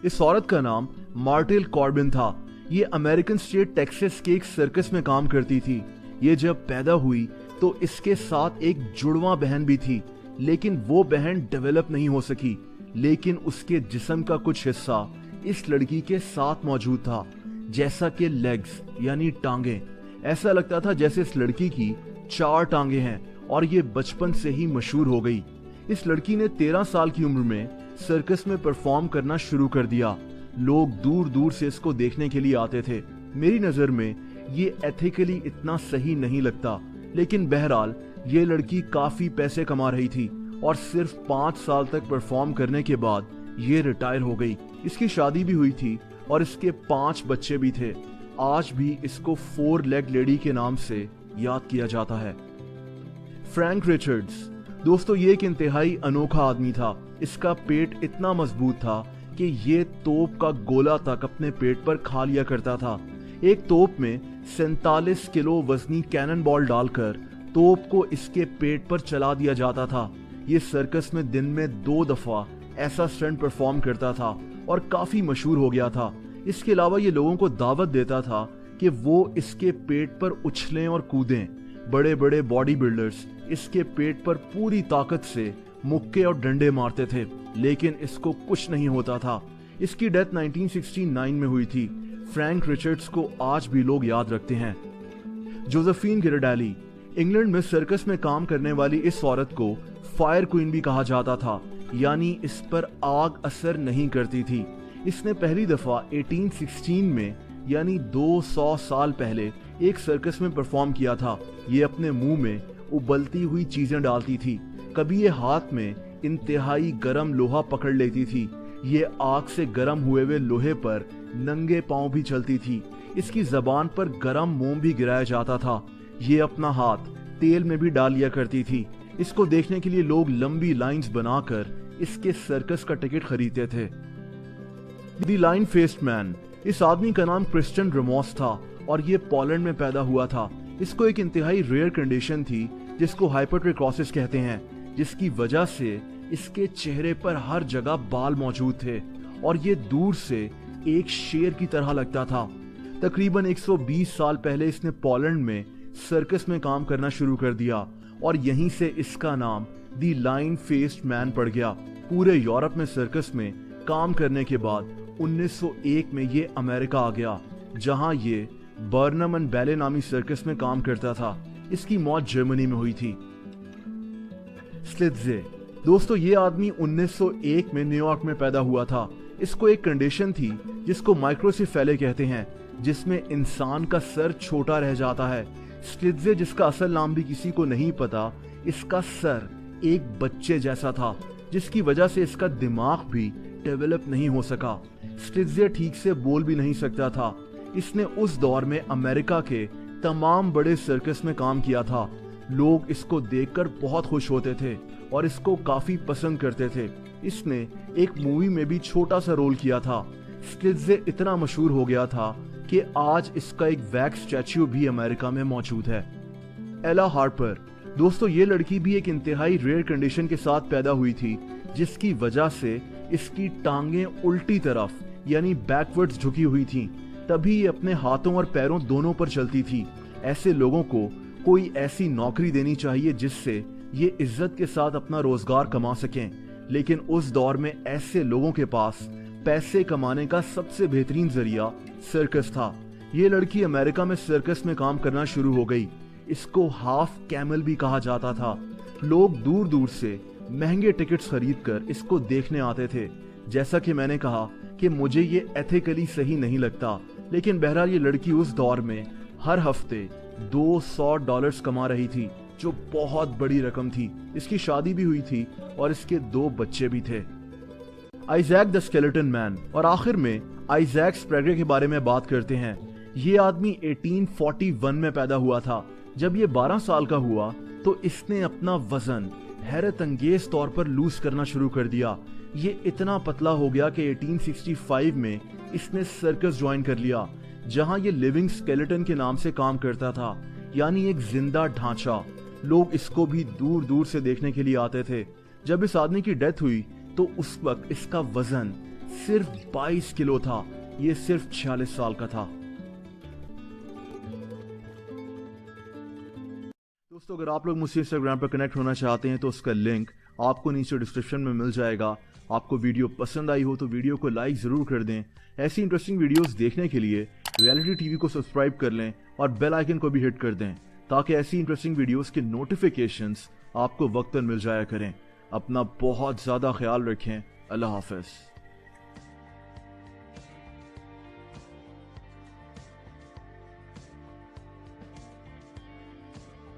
इस औरत का नाम मार्टेल कॉर्बिन था। ये अमेरिकन स्टेट टेक्सास के एक सर्कस में काम करती थी। ये जब पैदा हुई तो इसके साथ एक जुड़वा बहन भी थी, लेकिन वो बहन डेवलप नहीं हो सकी। लेकिन उसके जिस्म का कुछ हिस्सा इस लड़की के साथ मौजूद था, जैसा कि लेग्स यानी टांगे। ऐसा लगता था जैसे इस लड़की की 4 टांगे हैं और ये बचपन से ही मशहूर हो गई। इस लड़की ने 13 साल की उम्र में सर्कस में परफॉर्म करना शुरू कर दिया। लोग दूर दूर से इसको देखने के लिए आते थे। मेरी नजर में ये एथिकली इतना सही नहीं लगता, लेकिन बहरहाल ये लड़की काफी पैसे कमा रही थी और सिर्फ 5 साल तक परफॉर्म करने के बाद ये रिटायर हो गई। इसकी शादी भी हुई थी और इसके 5 बच्चे भी थे। आज भी इसको 4 लेग लेडी के नाम से याद किया जाता है। फ्रैंक रिचर्ड्स, दोस्तों ये एक इंतहाई अनोखा आदमी था। इसका पेट इतना मजबूत था कि ये तोप का गोला तक अपने पेट पर खा लिया करता था। एक तोप में 47 किलो वजनी कैनन बॉल डालकर तोप को इसके पेट पर चला दिया जाता था। ये सर्कस में दिन में 2 दफा ऐसा स्टंट परफॉर्म करता था और काफी मशहूर हो गया था। इसके अलावा ये लोगों को दावत देता था कि वो इसके पेट पर उछलें और कूदें। बड़े बड़े बॉडी बिल्डर्स इसके पेट पर पूरी ताकत से मुक्के और डंडे मारते थे, लेकिन इसको कुछ नहीं होता था। इसकी डेथ 1969 में हुई थी। फ्रैंक रिचर्ड्स को आज भी लोग याद रखते हैं। जोसेफिन गिरडाली, इंग्लैंड में सर्कस में काम करने वाली इस औरत को फायर क्वीन भी कहा जाता था, यानी इस पर आग असर नहीं करती थी। इसने पहली दफा 1816 में यानी 200 साल पहले एक सर्कस में परफॉर्म किया था। ये अपने मुंह में उबलती हुई चीजें डालती थी। कभी ये हाथ में इंतहाई गरम लोहा पकड़ लेती थी। ये आग से गरम हुए लोहे पर नंगे पांव भी चलती थी। इसकी जबान पर गरम मोम भी गिराया जाता था। ये अपना हाथ तेल में भी डाल लिया करती थी। इसको देखने के लिए लोग लंबी लाइंस बनाकर इसके सर्कस का टिकट खरीदते थे। द लाइन फेस्ड मैन, इस आदमी का नाम क्रिश्चियन रेमोस था और ये पोलैंड में पैदा हुआ था। इसको एक इंतहाई रेयर कंडीशन थी जिसको हाइपरट्रिकोसिस कहते हैं, जिसकी वजह से इसके चेहरे पर हर जगह बाल मौजूद थे और ये दूर से एक शेर की तरह लगता था। तकरीबन 120 साल पहले इसने पोलैंड में सर्कस में काम करना शुरू कर दिया और यहीं से इसका नाम द लाइन फेस्ड मैन पड़ गया। पूरे यूरोप में सर्कस में काम करने के बाद 1901 में ये अमेरिका आ गया, जहां ये बर्नम एंड बैले नामी सर्कस में काम करता था। इसकी मौत जर्मनी में हुई थी। स्लिट्जे, दोस्तों ये आदमी 1901 में न्यूयॉर्क में पैदा हुआ था। इसको एक कंडीशन थी जिसको माइक्रोसेफेले कहते हैं, जिसमें इंसान का सर छोटा रह जाता है। स्लिट्जे, जिसका असल नाम भी किसी को नहीं पता, इसका सर एक बच्चे जैसा था, जिसकी वजह से इसका दिमाग भी डेवलप नहीं हो सका। स्लिट्जे ठीक से बोल भी नहीं सकता था। इसने उस दौर में अमेरिका के तमाम बड़े सर्कस में काम किया था। लोग इसको देखकर बहुत खुश होते थे और इसको काफी पसंद करते थे। इसने एक मूवी में भी छोटा सा रोल किया था। स्लिट्जे इतना मशहूर हो गया था कि आज इसका एक वैक्स स्टैच्यू भी अमेरिका में मौजूद है। एला हार्पर, दोस्तों ये लड़की भी एक इंतहाई रेयर कंडीशन के साथ पैदा हुई थी, जिसकी वजह से इसकी टांगें उल्टी तरफ यानी बैकवर्ड्स झुकी हुई थीं। तभी ये अपने हाथों और पैरों दोनों पर चलती थी। ऐसे लोगों को कोई ऐसी नौकरी देनी चाहिए जिससे ये इज्जत के साथ अपना रोजगार कमा सकें, लेकिन उस दौर में ऐसे लोगों के पास पैसे कमाने का सबसे बेहतरीन जरिया सर्कस था। ये लड़की अमेरिका में सर्कस में काम करना शुरू हो गई। इसको हाफ कैमल भी कहा जाता था। लोग दूर दूर से महंगे टिकट्स खरीदकर इसको देखने आते थे। जैसा कि मैंने कहा कि मुझे ये एथिकली सही नहीं लगता, लेकिन बहरहाल ये लड़की उस दौर में हर हफ्ते $200 कमा रही थी, जो बहुत बड़ी रकम थी। इसकी शादी भी हुई थी और इसके 2 बच्चे भी थे। आइजैक द स्केलेटन मैन, और आखिर में आइजैक स्प्रैगर के बारे में बात करते हैं। ये आदमी 1841 में पैदा हुआ था। जब ये 12 साल का हुआ तो इसने अपना वजन हैरत अंगेज तौर पर लूज करना शुरू कर दिया। ये इतना पतला हो गया कि 1865 में इसने सर्कस ज्वाइन कर लिया, जहां ये लिविंग स्केलेटन के नाम से काम करता था, यानी एक जिंदा ढांचा। लोग इसको भी दूर दूर से देखने के लिए आते थे। जब इस आदमी की डेथ हुई तो उस वक्त इसका वजन सिर्फ 22 किलो था। ये सिर्फ 46 साल का था। दोस्तों, अगर आप लोग मुझसे इंस्टाग्राम पर कनेक्ट होना चाहते हैं तो उसका लिंक आपको नीचे डिस्क्रिप्शन में मिल जाएगा। आपको वीडियो पसंद आई हो तो वीडियो को लाइक ज़रूर कर दें। ऐसी इंटरेस्टिंग वीडियोस देखने के लिए रियलिटी टीवी को सब्सक्राइब कर लें और बेल आइकन को भी हिट कर दें ताकि ऐसी इंटरेस्टिंग वीडियोस के नोटिफिकेशंस आपको वक्तन मिल जाया करें। अपना बहुत ज़्यादा ख्याल रखें। अल्लाह हाफ़िज़।